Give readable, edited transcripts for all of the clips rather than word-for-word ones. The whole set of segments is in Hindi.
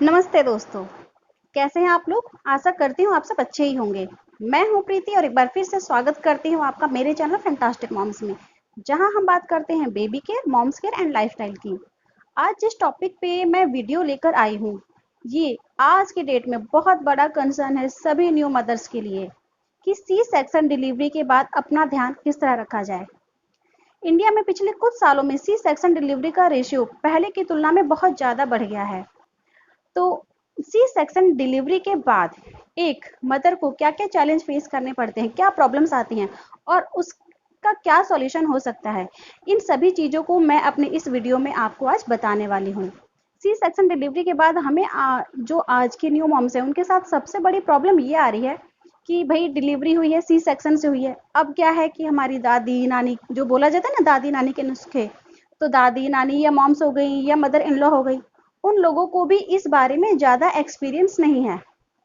नमस्ते दोस्तों, कैसे हैं आप लोग? आशा करती हूँ आप सब अच्छे ही होंगे। मैं हूँ प्रीति और एक बार फिर से स्वागत करती हूँ आपका मेरे चैनल फैंटास्टिक मॉम्स में, जहाँ हम बात करते हैं baby care, moms care and lifestyle की। आज जिस टॉपिक पे मैं वीडियो लेकर आई हूँ, ये आज के डेट में बहुत बड़ा कंसर्न है सभी न्यू मदर्स के लिए कि सी सेक्शन डिलीवरी के बाद अपना ध्यान किस तरह रखा जाए। इंडिया में पिछले कुछ सालों में सी सेक्शन डिलीवरी का रेशियो पहले की तुलना में बहुत ज़्यादा बढ़ गया है। तो सी सेक्शन डिलीवरी के बाद एक मदर को क्या क्या चैलेंज फेस करने पड़ते हैं, क्या प्रॉब्लम्स आती हैं और उसका क्या सॉल्यूशन हो सकता है, इन सभी चीज़ों को मैं अपने इस वीडियो में आपको आज बताने वाली हूँ। सी सेक्शन डिलीवरी के बाद हमें जो आज की न्यू मॉम्स हैं उनके साथ सबसे बड़ी प्रॉब्लम ये आ रही है कि भाई डिलीवरी हुई है, सी सेक्शन से हुई है। अब क्या है कि हमारी दादी नानी, जो बोला जाता है ना दादी नानी के नुस्खे, तो दादी नानी या मॉम्स हो गई या मदर इन लॉ हो गई, उन लोगों को भी इस बारे में ज़्यादा एक्सपीरियंस नहीं है,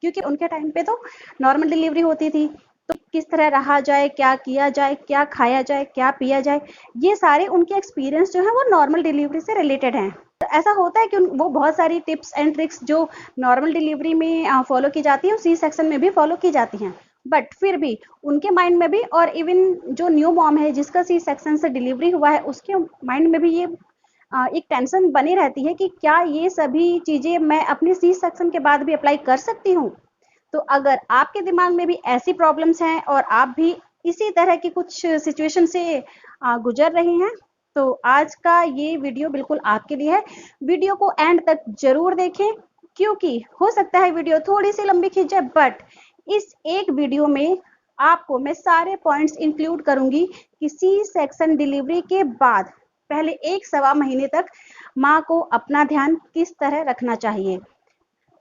क्योंकि उनके टाइम पे तो नॉर्मल डिलीवरी होती थी। तो किस तरह रहा जाए, क्या किया जाए, क्या खाया जाए, क्या पिया जाए, ये सारे उनके एक्सपीरियंस जो है वो नॉर्मल डिलीवरी से रिलेटेड हैं। तो ऐसा होता है कि वो बहुत सारी टिप्स एंड ट्रिक्स जो नॉर्मल डिलीवरी में फॉलो की जाती है, सी सेक्शन में भी फॉलो की जाती हैं। बट फिर भी उनके माइंड में भी, और इवन जो न्यू मॉम है जिसका सी सेक्शन से डिलीवरी हुआ है, उसके माइंड में भी ये एक टेंशन बनी रहती है कि क्या ये सभी चीज़ें मैं अपने सी सेक्शन के बाद भी अप्लाई कर सकती हूँ। तो अगर आपके दिमाग में भी ऐसी प्रॉब्लम्स हैं और आप भी इसी तरह की कुछ सिचुएशन से गुजर रहे हैं, तो आज का ये वीडियो बिल्कुल आपके लिए है। वीडियो को एंड तक जरूर देखें, क्योंकि हो सकता है वीडियो थोड़ी सी लंबी खींच जाए, बट इस एक वीडियो में आपको मैं सारे पॉइंट्स इंक्लूड करूंगी कि सी सेक्शन डिलीवरी के बाद पहले 1 सवा महीने तक माँ को अपना ध्यान किस तरह रखना चाहिए।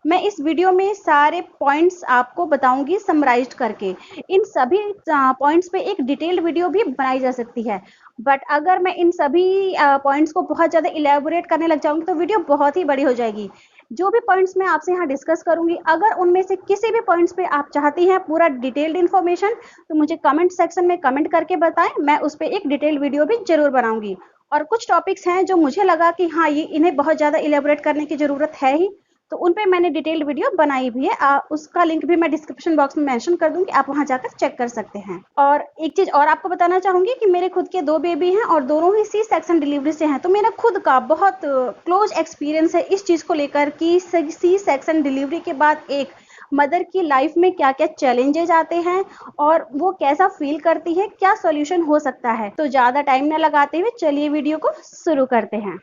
मैं इस वीडियो में सारे पॉइंट्स आपको बताऊंगी समराइज्ड करके। इन सभी पॉइंट्स पे एक डिटेल्ड वीडियो भी बनाई जा सकती है, बट अगर मैं इन सभी पॉइंट्स को बहुत ज़्यादा इलेबोरेट करने लग जाऊंगी तो वीडियो बहुत ही बड़ी हो जाएगी। जो भी पॉइंट्स मैं आपसे यहाँ डिस्कस करूंगी, अगर उनमें से किसी भी पॉइंट्स पे आप चाहती हैं पूरा डिटेल्ड इन्फॉर्मेशन, तो मुझे कमेंट सेक्शन में कमेंट करके बताएं, मैं उस पर एक डिटेल्ड वीडियो भी जरूर बनाऊंगी। और कुछ टॉपिक्स हैं जो मुझे लगा कि हाँ ये इन्हें बहुत ज़्यादा इलेबोरेट करने की ज़रूरत है ही, तो उन पे मैंने डिटेल्ड वीडियो बनाई भी है। उसका लिंक भी मैं डिस्क्रिप्शन बॉक्स में मेंशन कर दूंगी, आप वहां जाकर चेक कर सकते हैं। और एक चीज और आपको बताना चाहूंगी कि मेरे खुद के 2 बेबी हैं और दोनों ही सी सेक्शन डिलीवरी से हैं, तो मेरा खुद का बहुत क्लोज एक्सपीरियंस है इस चीज को लेकर कि सी सेक्शन डिलीवरी के बाद एक मदर की लाइफ में क्या क्या चैलेंजेज आते हैं और वो कैसा फील करती है, क्या सॉल्यूशन हो सकता है। तो ज्यादा टाइम न लगाते हुए चलिए वीडियो को शुरू करते हैं।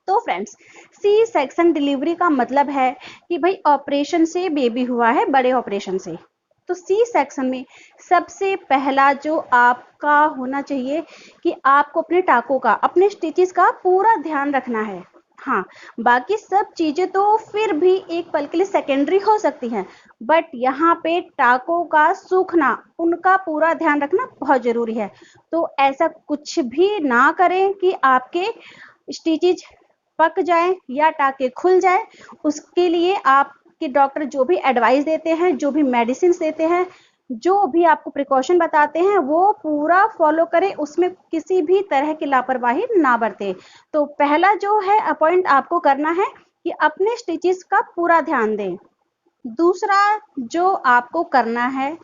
तो फ्रेंड्स, सी सेक्शन डिलीवरी का मतलब है कि भाई ऑपरेशन से बेबी हुआ है, बड़े ऑपरेशन से। तो सी सेक्शन में सबसे पहला जो आपका होना चाहिए कि आपको अपने टाकों का, अपने स्टिचेस का पूरा ध्यान रखना है। हाँ, बाकी सब चीजें तो फिर भी एक पल के लिए सेकेंडरी हो सकती हैं, बट यहाँ पे टाकों का सूखना, उनका पूरा ध्यान रखना बहुत जरूरी है। तो ऐसा कुछ भी ना करें कि आपके स्टिचेज पक जाए या टाके खुल जाए। उसके लिए आपके डॉक्टर जो भी एडवाइस देते हैं, जो भी मेडिसिन देते हैं, जो भी आपको प्रिकॉशन बताते हैं, वो पूरा फॉलो करें, उसमें किसी भी तरह की लापरवाही ना बरते। तो पहला जो है पॉइंट आपको करना है कि अपने स्टिचेस का पूरा ध्यान दें। दूसरा जो आपको करना है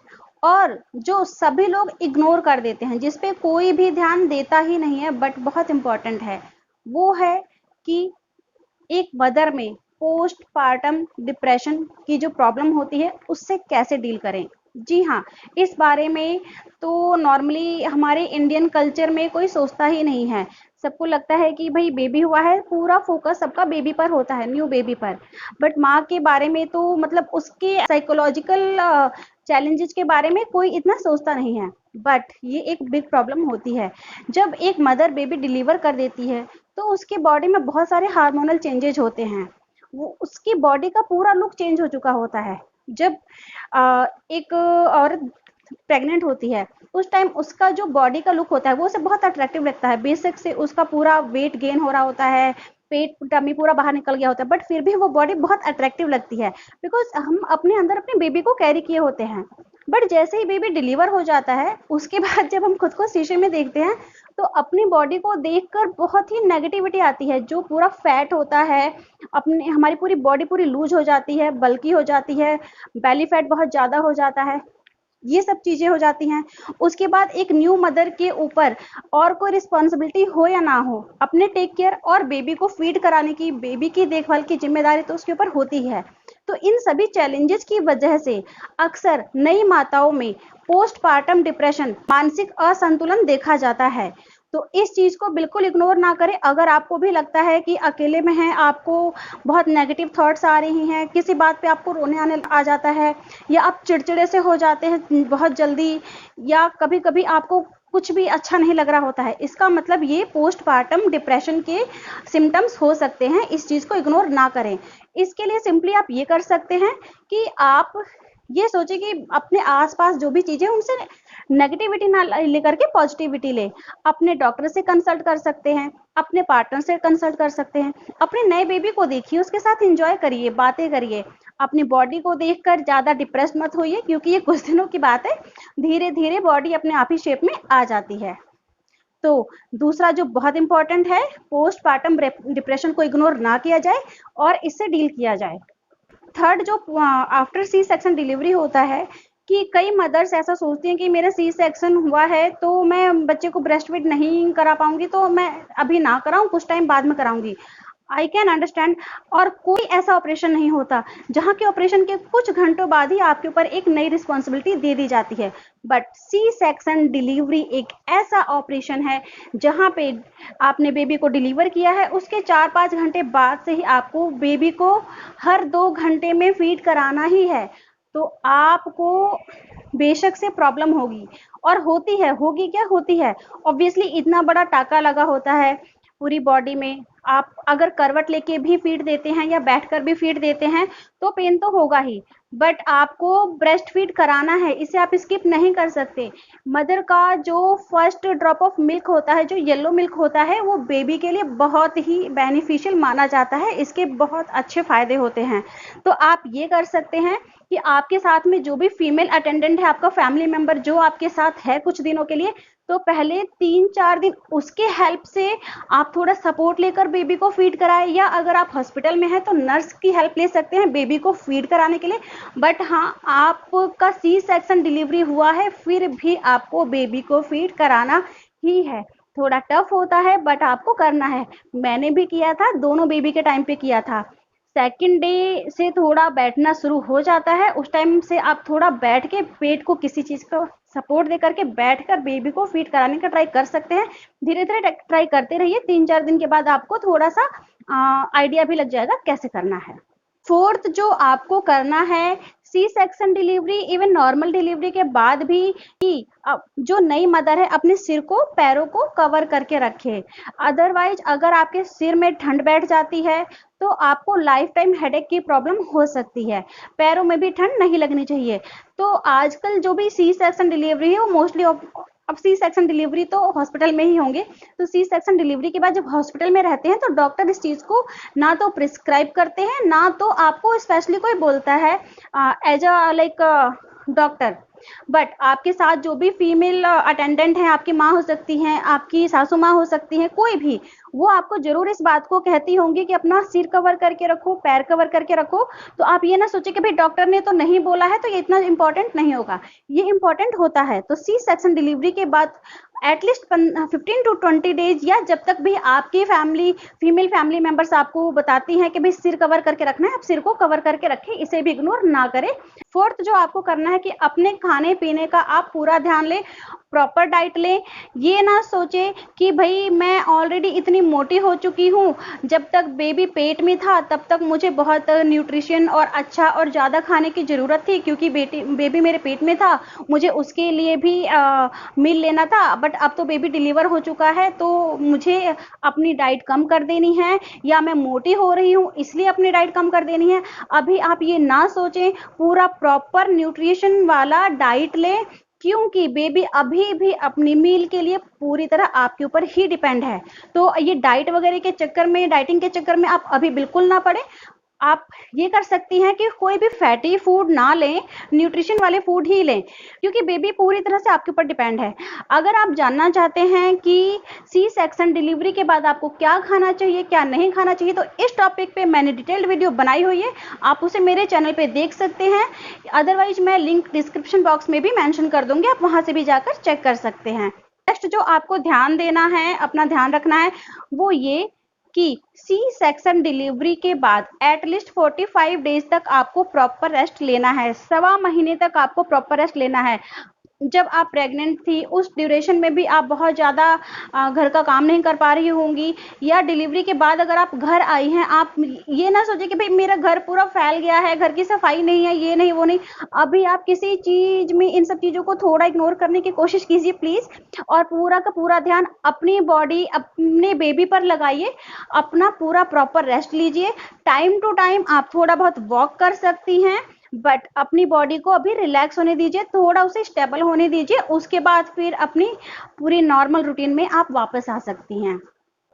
और जो सभी लोग इग्नोर कर देते हैं, जिस पे कोई भी ध्यान देता ही नहीं है, बट बहुत इंपॉर्टेंट है, वो है कि एक मदर में पोस्टपार्टम डिप्रेशन की जो प्रॉब्लम होती है उससे कैसे डील करें। जी हाँ, इस बारे में तो नॉर्मली हमारे इंडियन कल्चर में कोई सोचता ही नहीं है। सबको लगता है कि भाई बेबी हुआ है, पूरा फोकस सबका बेबी पर होता है, न्यू बेबी पर। बट माँ के बारे में तो मतलब उसके साइकोलॉजिकल चैलेंजेस के बारे में कोई इतना सोचता नहीं है। बट ये एक बिग प्रॉब्लम होती है। जब एक मदर बेबी डिलीवर कर देती है तो उसके बॉडी में बहुत सारे हार्मोनल चेंजेज होते हैं, वो उसकी बॉडी का पूरा लुक चेंज हो चुका होता है। जब एक औरत प्रेग्नेंट होती है, उस टाइम उसका जो बॉडी का लुक होता है वो उसे बहुत अट्रैक्टिव लगता है। बेशक से उसका पूरा वेट गेन हो रहा होता है, पेट टमी पूरा बाहर निकल गया होता है, बट फिर भी वो बॉडी बहुत अट्रैक्टिव लगती है, बिकॉज हम अपने अंदर अपने बेबी को कैरी किए होते हैं। बट जैसे ही बेबी डिलीवर हो जाता है, उसके बाद जब हम खुद को शीशे में देखते हैं तो अपनी बॉडी को देखकर बहुत ही नेगेटिविटी आती है, जो पूरा फैट होता है, अपने हमारी पूरी बॉडी पूरी लूज हो जाती है, बल्की हो जाती है, बेली फैट बहुत ज़्यादा हो जाता है, ये सब चीजें हो जाती हैं। उसके बाद एक न्यू मदर के ऊपर और कोई रिस्पॉन्सिबिलिटी हो या ना हो, अपने टेक केयर और बेबी को फीड कराने की, बेबी की देखभाल की जिम्मेदारी तो उसके ऊपर होती है। तो इन सभी चैलेंजेस की वजह से अक्सर नई माताओं में पोस्टपार्टम डिप्रेशन, मानसिक असंतुलन देखा जाता है। तो इस चीज को बिल्कुल इग्नोर ना करें। अगर आपको भी लगता है कि अकेले में हैं, आपको बहुत नेगेटिव थॉट्स आ रही हैं, किसी बात पे आपको रोने आने आ जाता है, या आप चिड़चिड़े से हो जाते हैं बहुत जल्दी, या कभी कभी आपको कुछ भी अच्छा नहीं लग रहा होता है, इसका मतलब ये पोस्टपार्टम डिप्रेशन के सिम्टम्स हो सकते हैं। इस चीज को इग्नोर ना करें। इसके लिए सिंपली आप ये कर सकते हैं कि आप ये सोचें कि अपने आसपास जो भी चीजें उनसे नेगेटिविटी ना लेकर के पॉजिटिविटी ले। अपने डॉक्टर से कंसल्ट कर सकते हैं, अपने पार्टनर से कंसल्ट कर सकते हैं, अपने नए बेबी को देखिए, उसके साथ एंजॉय करिए, बातें करिए। अपनी बॉडी को देखकर ज्यादा डिप्रेस मत होइए, क्योंकि ये कुछ दिनों की बात है, धीरे धीरे बॉडी अपने आप ही शेप में आ जाती है। तो दूसरा जो बहुत इंपॉर्टेंट है, पोस्टपार्टम डिप्रेशन को इग्नोर ना किया जाए और इससे डील किया जाए। थर्ड, जो आफ्टर सी सेक्शन डिलीवरी होता है, कि कई मदर्स ऐसा सोचती हैं कि मेरा सी सेक्शन हुआ है तो मैं बच्चे को ब्रेस्ट फीड नहीं करा पाऊंगी, तो मैं अभी ना कराऊं, कुछ टाइम बाद में कराऊंगी। I can understand. और कोई ऐसा ऑपरेशन नहीं होता जहाँ के ऑपरेशन के कुछ घंटों बाद ही आपके ऊपर एक नई रिस्पॉन्सिबिलिटी दे दी जाती है। बट सी सेक्शन डिलीवरी एक ऐसा ऑपरेशन है जहाँ पे आपने बेबी को डिलीवर किया है, उसके 4-5 घंटे बाद से ही आपको बेबी को हर 2 घंटे में फीड कराना ही है। तो आपको बेशक से प्रॉब्लम होगी, और होती है, होगी क्या, होती है। ऑब्वियसली इतना बड़ा टाका लगा होता है पूरी बॉडी में, आप अगर करवट लेके भी फीड देते हैं या बैठकर भी फीड देते हैं तो पेन तो होगा ही, बट आपको ब्रेस्ट फीड कराना है, इसे आप स्किप नहीं कर सकते। मदर का जो फर्स्ट ड्रॉप ऑफ मिल्क होता है, जो येलो मिल्क होता है, वो बेबी के लिए बहुत ही बेनिफिशियल माना जाता है, इसके बहुत अच्छे फायदे होते हैं। तो आप ये कर सकते हैं कि आपके साथ में जो भी फीमेल अटेंडेंट है, आपका फैमिली मेंबर जो आपके साथ है कुछ दिनों के लिए, तो पहले 3-4 दिन उसके हेल्प से आप थोड़ा सपोर्ट लेकर बेबी को फीड कराएं, या अगर आप हॉस्पिटल में हैं तो नर्स की हेल्प ले सकते हैं बेबी को फीड कराने के लिए। बट हाँ, आपका सी सेक्शन डिलीवरी हुआ है, फिर भी आपको बेबी को फीड कराना ही है। थोड़ा टफ होता है बट आपको करना है। मैंने भी किया था, दोनों बेबी के टाइम पे किया था। सेकंड डे से थोड़ा बैठना शुरू हो जाता है, उस टाइम से आप थोड़ा बैठ के पेट को किसी चीज का सपोर्ट दे करके बैठकर बेबी को फीड कराने का ट्राई कर सकते हैं। धीरे धीरे ट्राई करते रहिए, 3-4 दिन के बाद आपको थोड़ा सा आइडिया भी लग जाएगा कैसे करना है। फोर्थ जो आपको करना है, C section delivery even normal delivery के बाद भी, कि जो नई मदर है अपने सिर को, पैरों को कवर करके रखे। अदरवाइज अगर आपके सिर में ठंड बैठ जाती है तो आपको लाइफ टाइम हेडेक की प्रॉब्लम हो सकती है। पैरों में भी ठंड नहीं लगनी चाहिए। तो आजकल जो भी सी सेक्शन डिलीवरी है वो मोस्टली, अब सी सेक्शन डिलीवरी तो हॉस्पिटल में ही होंगे, तो सी सेक्शन डिलीवरी के बाद जब हॉस्पिटल में रहते हैं तो डॉक्टर इस चीज को ना तो प्रिस्क्राइब करते हैं, ना तो आपको स्पेशली कोई बोलता है as a like doctor. But आपके साथ जो भी फीमेल अटेंडेंट है, आपकी माँ हो सकती हैं, आपकी सासू माँ हो सकती हैं, कोई भी, वो आपको जरूर इस बात को कहती होंगी कि अपना सिर कवर करके रखो, पैर कवर करके रखो। तो आप ये ना सोचे कि भाई डॉक्टर ने तो नहीं बोला है तो ये इतना इंपॉर्टेंट नहीं होगा, ये इंपॉर्टेंट होता है। तो सी सेक्शन डिलीवरी के बाद एटलीस्ट 15 to 20 डेज, या जब तक भी आपकी फीमेल फैमिली मेंबर्स आपको बताती हैं कि भाई सिर कवर करके रखना है, आप सिर को कवर करके रखें, इसे भी इग्नोर ना करें। फोर्थ जो आपको करना है कि अपने खाने पीने का आप पूरा ध्यान लें, प्रॉपर डाइट लें। ये ना सोचे कि भाई मैं ऑलरेडी इतनी मोटी हो चुकी हूँ, जब तक बेबी पेट में था तब तक मुझे बहुत न्यूट्रिशन और अच्छा और ज़्यादा खाने की ज़रूरत थी, क्योंकि बेबी मेरे पेट में था, मुझे उसके लिए भी मील लेना था। बट अब तो बेबी डिलीवर हो चुका है तो मुझे अपनी डाइट कम कर देनी है, या मैं मोटी हो रही हूँ इसलिए अपनी डाइट कम कर देनी है। अभी आप ये ना सोचें, पूरा प्रॉपर न्यूट्रिशन वाला डाइट लें, क्योंकि बेबी अभी भी अपनी मील के लिए पूरी तरह आपके ऊपर ही डिपेंड है। तो ये डाइट वगैरह के चक्कर में, डाइटिंग के चक्कर में आप अभी बिल्कुल ना पड़े। आप ये कर सकती हैं कि कोई भी फैटी फूड ना लें, न्यूट्रिशन वाले फूड ही लें, क्योंकि बेबी पूरी तरह से आपके ऊपर डिपेंड है। अगर आप जानना चाहते हैं कि सी सेक्शन डिलीवरी के बाद आपको क्या खाना चाहिए, क्या नहीं खाना चाहिए, तो इस टॉपिक पे मैंने डिटेल्ड वीडियो बनाई हुई है, आप उसे मेरे चैनल पे देख सकते हैं। अदरवाइज मैं लिंक डिस्क्रिप्शन बॉक्स में भी मेंशन कर दूंगी, आप वहां से भी जाकर चेक कर सकते हैं। नेक्स्ट जो आपको ध्यान देना है, अपना ध्यान रखना है, वो ये कि सी सेक्शन डिलीवरी के बाद एटलीस्ट 45 डेज तक आपको प्रॉपर रेस्ट लेना है, 1.25 महीने तक आपको प्रॉपर रेस्ट लेना है। जब आप प्रेग्नेंट थी उस ड्यूरेशन में भी आप बहुत ज़्यादा घर का काम नहीं कर पा रही होंगी, या डिलीवरी के बाद अगर आप घर आई हैं, आप ये ना सोचे कि भाई मेरा घर पूरा फैल गया है, घर की सफाई नहीं है, ये नहीं वो नहीं। अभी आप किसी चीज में इन सब चीजों को थोड़ा इग्नोर करने की कोशिश कीजिए प्लीज, और पूरा का पूरा ध्यान अपनी बॉडी, अपने बेबी पर लगाइए, अपना पूरा प्रॉपर रेस्ट लीजिए। टाइम टू टाइम आप थोड़ा बहुत वॉक कर सकती हैं, बट अपनी बॉडी को अभी रिलैक्स होने दीजिए, थोड़ा उसे स्टेबल होने दीजिए, उसके बाद फिर अपनी पूरी नॉर्मल रूटीन में आप वापस आ सकती हैं।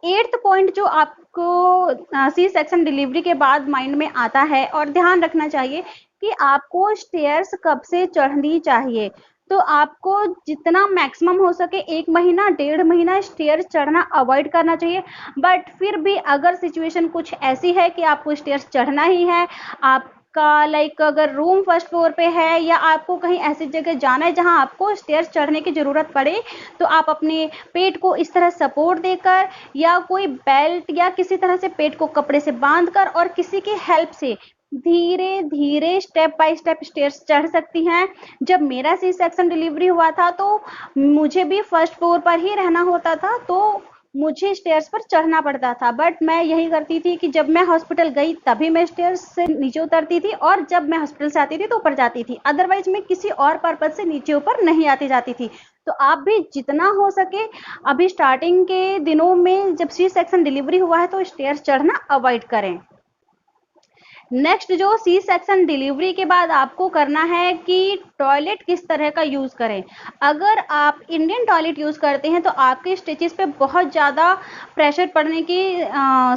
8th पॉइंट जो आपको सी सेक्शन डिलीवरी के बाद माइंड में आता है और ध्यान रखना चाहिए कि आपको स्टेयर्स कब से चढ़नी चाहिए। तो आपको जितना मैक्सिमम हो सके 1 महीना 1.5 महीना स्टेयर्स चढ़ना अवॉइड करना चाहिए। बट फिर भी अगर सिचुएशन कुछ ऐसी है कि आपको स्टेयर्स चढ़ना ही है, आपका लाइक अगर रूम फर्स्ट फ्लोर पे है, या आपको कहीं ऐसी जगह जाना है जहां आपको स्टेयर्स चढ़ने की जरूरत पड़े, तो आप अपने पेट को इस तरह सपोर्ट देकर, या कोई बेल्ट या किसी तरह से पेट को कपड़े से बांधकर और किसी की हेल्प से धीरे धीरे स्टेप बाय स्टेप स्टेयर्स चढ़ सकती हैं। जब मेरा सी सेक्शन डिलीवरी हुआ था तो मुझे भी फर्स्ट फ्लोर पर ही रहना होता था, तो मुझे स्टेयर्स पर चढ़ना पड़ता था। बट मैं यही करती थी कि जब मैं हॉस्पिटल गई तभी मैं स्टेयर्स से नीचे उतरती थी, और जब मैं हॉस्पिटल से आती थी तो ऊपर जाती थी, अदरवाइज मैं किसी और पर्पज से नीचे ऊपर नहीं आती जाती थी। तो आप भी जितना हो सके अभी स्टार्टिंग के दिनों में जब सी सेक्शन डिलीवरी हुआ है तो स्टेयर्स चढ़ना अवॉइड करें। नेक्स्ट जो सी सेक्शन डिलीवरी के बाद आपको करना है कि टॉयलेट किस तरह का यूज करें। अगर आप इंडियन टॉयलेट यूज करते हैं तो आपके स्टिचेस पे बहुत ज़्यादा प्रेशर पड़ने की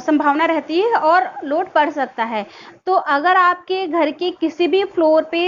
संभावना रहती है और लोड पड़ सकता है। तो अगर आपके घर के किसी भी फ्लोर पे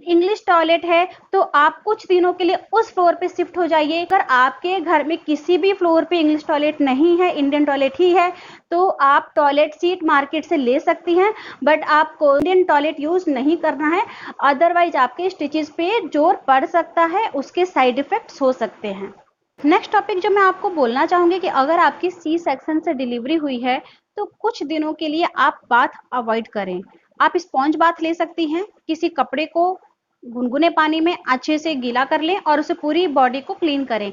इंग्लिश टॉयलेट है तो आप कुछ दिनों के लिए उस फ्लोर पे शिफ्ट हो जाइए। अगर आपके घर में किसी भी फ्लोर पे इंग्लिश टॉयलेट नहीं है, इंडियन टॉयलेट ही है, तो आप टॉयलेट सीट मार्केट से ले सकती हैं, बट आपको इंडियन टॉयलेट यूज नहीं करना है, अदरवाइज आपके स्टिचेस पे जोर पड़ सकता है, उसके साइड इफेक्ट्स हो सकते हैं। नेक्स्ट टॉपिक जो मैं आपको बोलना चाहूंगी कि अगर आपकी सी सेक्शन से डिलीवरी हुई है तो कुछ दिनों के लिए आप बाथ अवॉइड करें। आप स्पॉन्ज बाथ ले सकती हैं, किसी कपड़े को गुनगुने पानी में अच्छे से गीला कर लें और उसे पूरी बॉडी को क्लीन करें।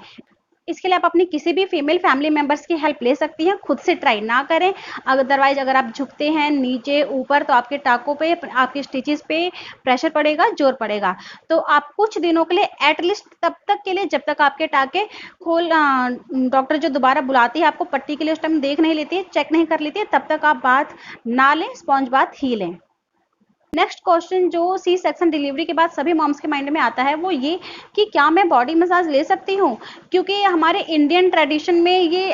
इसके लिए आप अपनी किसी भी फीमेल फैमिली मेंबर्स की हेल्प ले सकती हैं, खुद से ट्राई ना करें। अदरवाइज अगर आप झुकते हैं नीचे ऊपर तो आपके टाकों पे, आपके स्टिचेस पे प्रेशर पड़ेगा, जोर पड़ेगा। तो आप कुछ दिनों के लिए एटलीस्ट तब तक के लिए जब तक आपके टाके खोल डॉक्टर जो दोबारा बुलाती है आपको पट्टी के लिए, उस टाइम देख नहीं लेती है, चेक नहीं कर लेती है, तब तक आप बाथ ना लें, स्पॉन्ज बाथ ही लें। नेक्स्ट क्वेश्चन जो सी सेक्शन डिलीवरी के बाद सभी मॉम्स के माइंड में आता है वो ये कि क्या मैं बॉडी मसाज ले सकती हूँ, क्योंकि हमारे इंडियन ट्रेडिशन में ये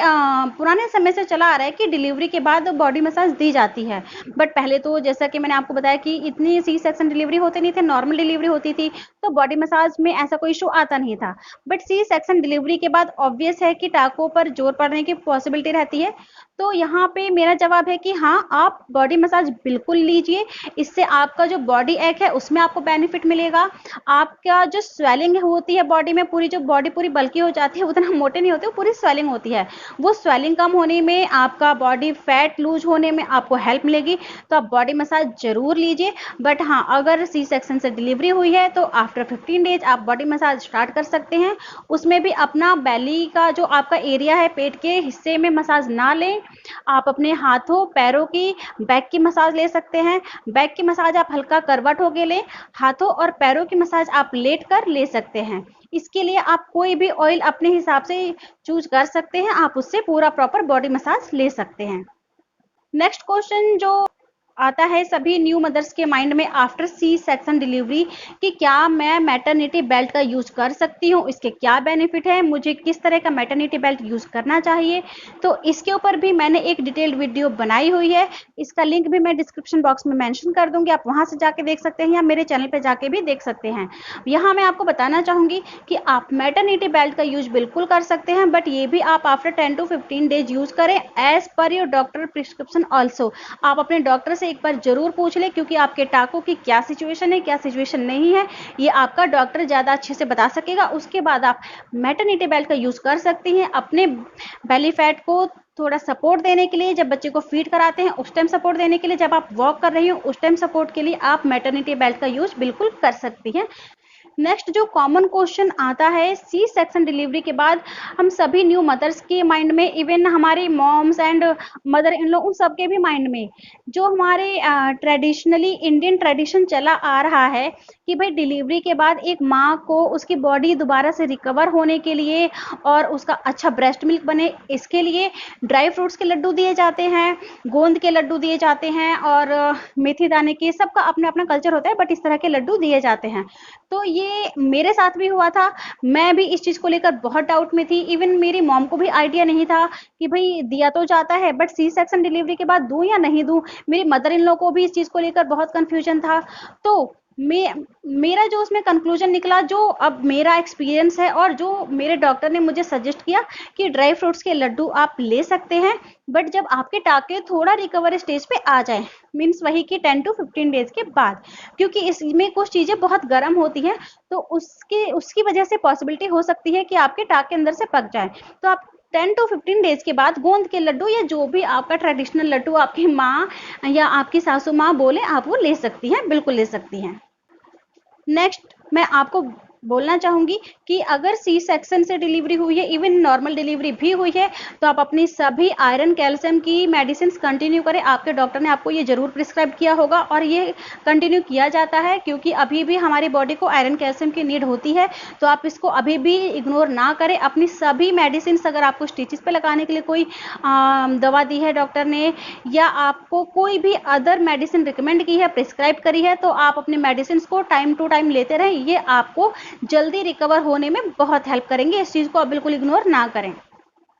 पुराने समय से चला आ रहा है कि डिलीवरी के बाद बॉडी मसाज दी जाती है। बट पहले तो जैसा कि मैंने आपको बताया कि इतनी सी सेक्शन डिलीवरी होती नहीं थी, नॉर्मल डिलीवरी होती थी, तो बॉडी मसाज में ऐसा कोई इशू आता नहीं था। बट सी सेक्शन डिलीवरी के बाद ऑब्वियस है कि टाकों पर जोर पड़ने की पॉसिबिलिटी रहती है। तो यहाँ पे मेरा जवाब है कि हाँ, आप बॉडी मसाज बिल्कुल लीजिए, इससे आपका जो बॉडी एक है उसमें आपको बेनिफिट मिलेगा। आपका जो स्वेलिंग होती है बॉडी में, पूरी जो बॉडी पूरी बल्की हो जाती है, उतना मोटे नहीं होते, पूरी स्वेलिंग होती है, वो स्वेलिंग कम होने में, आपका बॉडी फैट लूज होने में आपको हेल्प मिलेगी। तो आप बॉडी मसाज जरूर लीजिए। बट हाँ, अगर सी सेक्शन से डिलीवरी हुई है तो आफ्टर 15 डेज आप बॉडी मसाज स्टार्ट कर सकते हैं। उसमें भी अपना बेली का जो आपका एरिया है, पेट के हिस्से में मसाज ना लें, आप अपने हाथों पैरों की बैक की मसाज ले सकते हैं। बैक की मसाज आप हल्का करवट होके लें, हाथों और पैरों की मसाज आप लेट कर ले सकते हैं। इसके लिए आप कोई भी ऑयल अपने हिसाब से चूज कर सकते हैं, आप उससे पूरा प्रॉपर बॉडी मसाज ले सकते हैं। नेक्स्ट क्वेश्चन जो आता है सभी न्यू मदर्स के माइंड में आफ्टर सी सेक्शन डिलीवरी कि क्या मैं मैटरनिटी बेल्ट का यूज कर सकती हूँ, इसके क्या बेनिफिट है, मुझे किस तरह का मैटरनिटी बेल्ट यूज करना चाहिए। तो इसके ऊपर भी मैंने एक डिटेल्ड वीडियो बनाई हुई है, इसका लिंक भी मैं डिस्क्रिप्शन बॉक्स में मेंशन कर दूंगी, आप वहां से जाके देख सकते हैं या मेरे चैनल पे जाके भी देख सकते हैं। यहाँ मैं आपको बताना चाहूंगी कि आप मैटरनिटी बेल्ट का यूज बिल्कुल कर सकते हैं, बट ये भी आप आफ्टर 10 to 15 डेज यूज करें as per your doctor prescription also. आप अपने डॉक्टर से एक बार जरूर पूछ लें, क्योंकि आपके टाकों की क्या सिचुएशन है, क्या सिचुएशन नहीं है, ये आपका डॉक्टर ज्यादा अच्छे से बता सकेगा। उसके बाद आप मैटरनिटी बेल्ट का यूज कर सकती हैं अपने बेली फैट को थोड़ा सपोर्ट देने के लिए, जब बच्चे को फीड कराते हैं उस टाइम सपोर्ट देने के लिए, जब आप वॉक कर रही हो उस टाइम सपोर्ट के लिए आप मैटरनिटी बेल्ट का यूज बिल्कुल कर सकती हैं। नेक्स्ट जो कॉमन क्वेश्चन आता है सी सेक्शन डिलीवरी के बाद हम सभी न्यू मदर्स के माइंड में, इवन हमारी मॉम्स एंड मदर इन लोग उन सबके भी माइंड में, जो हमारे ट्रेडिशनली इंडियन ट्रेडिशन चला आ रहा है कि भाई डिलीवरी के बाद एक माँ को उसकी बॉडी दोबारा से रिकवर होने के लिए और उसका अच्छा ब्रेस्ट मिल्क बने, इसके लिए ड्राई फ्रूट्स के लड्डू दिए जाते हैं, गोंद के लड्डू दिए जाते हैं और मेथी दाने के, सबका अपना अपना कल्चर होता है, बट इस तरह के लड्डू दिए जाते हैं। तो ये मेरे साथ भी हुआ था, मैं भी इस चीज को लेकर बहुत डाउट में थी, इवन मेरी मॉम को भी आइडिया नहीं था कि भाई दिया तो जाता है बट सी सेक्शन डिलीवरी के बाद दूं या नहीं दूं। मेरी मदर इन लॉ को भी इस चीज को लेकर बहुत कंफ्यूजन था। तो मेरा जो उसमें कंक्लूजन निकला, जो अब मेरा एक्सपीरियंस है और जो मेरे डॉक्टर ने मुझे सजेस्ट किया कि ड्राई फ्रूट्स के लड्डू आप ले सकते हैं, बट जब आपके टाके थोड़ा रिकवर स्टेज पे आ जाए, मीन्स वही कि 10 to 15 डेज के बाद, क्योंकि इसमें कुछ चीजें बहुत गर्म होती हैं, तो उसकी वजह से पॉसिबिलिटी हो सकती है कि आपके टाके अंदर से पक जाए। तो आप 10 to 15 डेज के बाद गोंद के लड्डू या जो भी आपका ट्रेडिशनल लड्डू आपकी माँ या आपकी सासू माँ बोले आप वो ले सकती हैं, बिल्कुल ले सकती हैं। नेक्स्ट मैं आपको बोलना चाहूंगी कि अगर सी सेक्शन से डिलीवरी हुई है, इवन नॉर्मल डिलीवरी भी हुई है, तो आप अपनी सभी आयरन कैल्शियम की मेडिसिन कंटिन्यू करें। आपके डॉक्टर ने आपको ये जरूर प्रिस्क्राइब किया होगा और ये कंटिन्यू किया जाता है, क्योंकि अभी भी हमारी बॉडी को आयरन कैल्शियम की नीड होती है। तो आप इसको अभी भी इग्नोर ना करें। अपनी सभी मेडिसिन, अगर आपको स्टिचेस पे लगाने के लिए कोई दवा दी है डॉक्टर ने, या आपको कोई भी अदर मेडिसिन रिकमेंड की है, प्रिस्क्राइब करी है, तो आप अपनी मेडिसिन को टाइम टू टाइम लेते रहें। ये आपको जल्दी रिकवर होने में बहुत हेल्प करेंगे, इस चीज को आप बिल्कुल इग्नोर ना करें।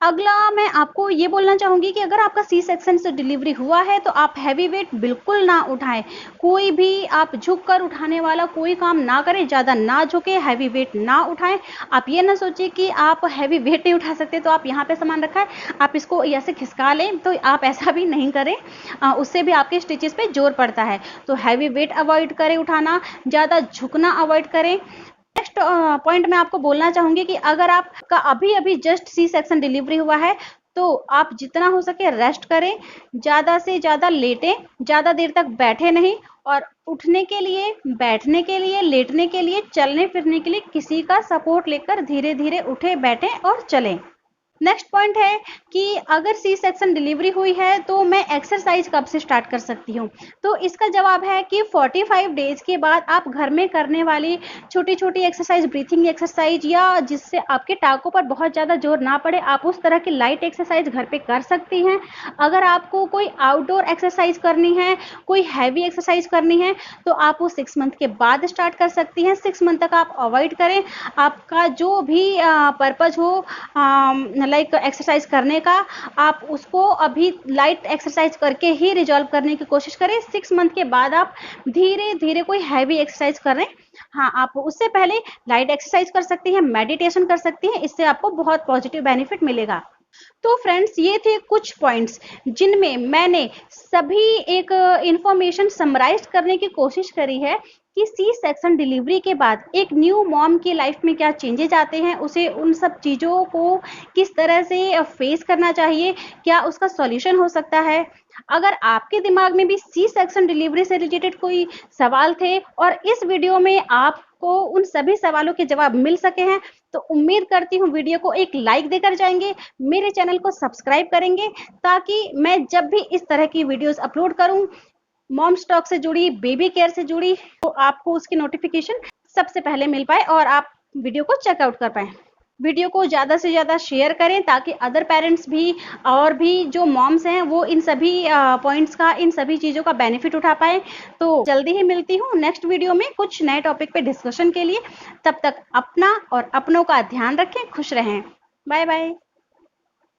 अगला मैं आपको ये बोलना चाहूंगी कि अगर आपका सी सेक्शन से डिलीवरी हुआ है तो आप हैवी वेट बिल्कुल ना उठाएं। कोई भी आप झुक कर उठाने वाला कोई काम ना करें, ज्यादा ना झुके, हैवी वेट ना उठाएं। आप ये ना सोचिए कि आप हैवी वेट नहीं उठा सकते तो आप यहाँ पे सामान रखा है आप इसको ऐसे खिसका लें, तो आप ऐसा भी नहीं करें, उससे भी आपके स्टिचेस पे जोर पड़ता है। तो हैवी वेट अवॉइड करें उठाना, ज्यादा झुकना अवॉइड करें। नेक्स्ट पॉइंट मैं आपको बोलना चाहूंगी कि अगर आपका अभी अभी जस्ट सी सेक्शन डिलीवरी हुआ है तो आप जितना हो सके रेस्ट करें, ज्यादा से ज्यादा लेटें, ज्यादा देर तक बैठे नहीं, और उठने के लिए, बैठने के लिए, लेटने के लिए, चलने फिरने के लिए किसी का सपोर्ट लेकर धीरे धीरे उठे, बैठें और चलें। नेक्स्ट पॉइंट है कि अगर सी सेक्शन डिलीवरी हुई है तो मैं एक्सरसाइज कब से स्टार्ट कर सकती हूँ। तो इसका जवाब है कि 45 डेज के बाद आप घर में करने वाली छोटी छोटी एक्सरसाइज, ब्रीथिंग एक्सरसाइज, या जिससे आपके टाकों पर बहुत ज़्यादा जोर ना पड़े, आप उस तरह की लाइट एक्सरसाइज घर पे कर सकती हैं। अगर आपको कोई आउटडोर एक्सरसाइज करनी है, कोई हैवी एक्सरसाइज करनी है, तो आप वो 6 मंथ के बाद स्टार्ट कर सकती हैं। 6 मंथ तक आप अवॉइड करें। आपका जो भी पर्पज हो लाइक एक्सरसाइज करने का, आप उसको अभी लाइट एक्सरसाइज करके ही रिजॉल्व करने की कोशिश करें। 6 मंथ के बाद आप धीरे धीरे कोई हैवी एक्सरसाइज करें। हाँ, आप उससे पहले लाइट एक्सरसाइज कर सकती हैं, मेडिटेशन कर सकती हैं, इससे आपको बहुत पॉजिटिव बेनिफिट मिलेगा। तो फ्रेंड्स, ये थे कुछ पॉइंट्स जिनमें मैंने सभी एक इंफॉर्मेशन समराइज करने की कोशिश करी है कि सी सेक्शन डिलीवरी के बाद एक न्यू मॉम की लाइफ में क्या चेंजेस आते हैं, उसे उन सब चीज़ों को किस तरह से फेस करना चाहिए, क्या उसका सॉल्यूशन हो सकता है। अगर आपके दिमाग में भी सी सेक्शन डिलीवरी से रिलेटेड कोई सवाल थे और इस वीडियो में आपको उन सभी सवालों के जवाब मिल सके हैं, तो उम्मीद करती हूँ वीडियो को एक लाइक देकर जाएंगे, मेरे चैनल को सब्सक्राइब करेंगे, ताकि मैं जब भी इस तरह की वीडियोस अपलोड करूँ, मॉम्स टॉक से जुड़ी, बेबी केयर से जुड़ी, तो आपको उसकी नोटिफिकेशन सबसे पहले मिल पाए और आप वीडियो को चेकआउट कर पाए। वीडियो को ज़्यादा से ज़्यादा शेयर करें ताकि अदर पेरेंट्स भी और भी जो मॉम्स हैं वो इन सभी पॉइंट्स का, इन सभी चीज़ों का बेनिफिट उठा पाए। तो जल्दी ही मिलती हूँ नेक्स्ट वीडियो में कुछ नए टॉपिक पे डिस्कशन के लिए। तब तक अपना और अपनों का ध्यान रखें, खुश रहें। Bye bye.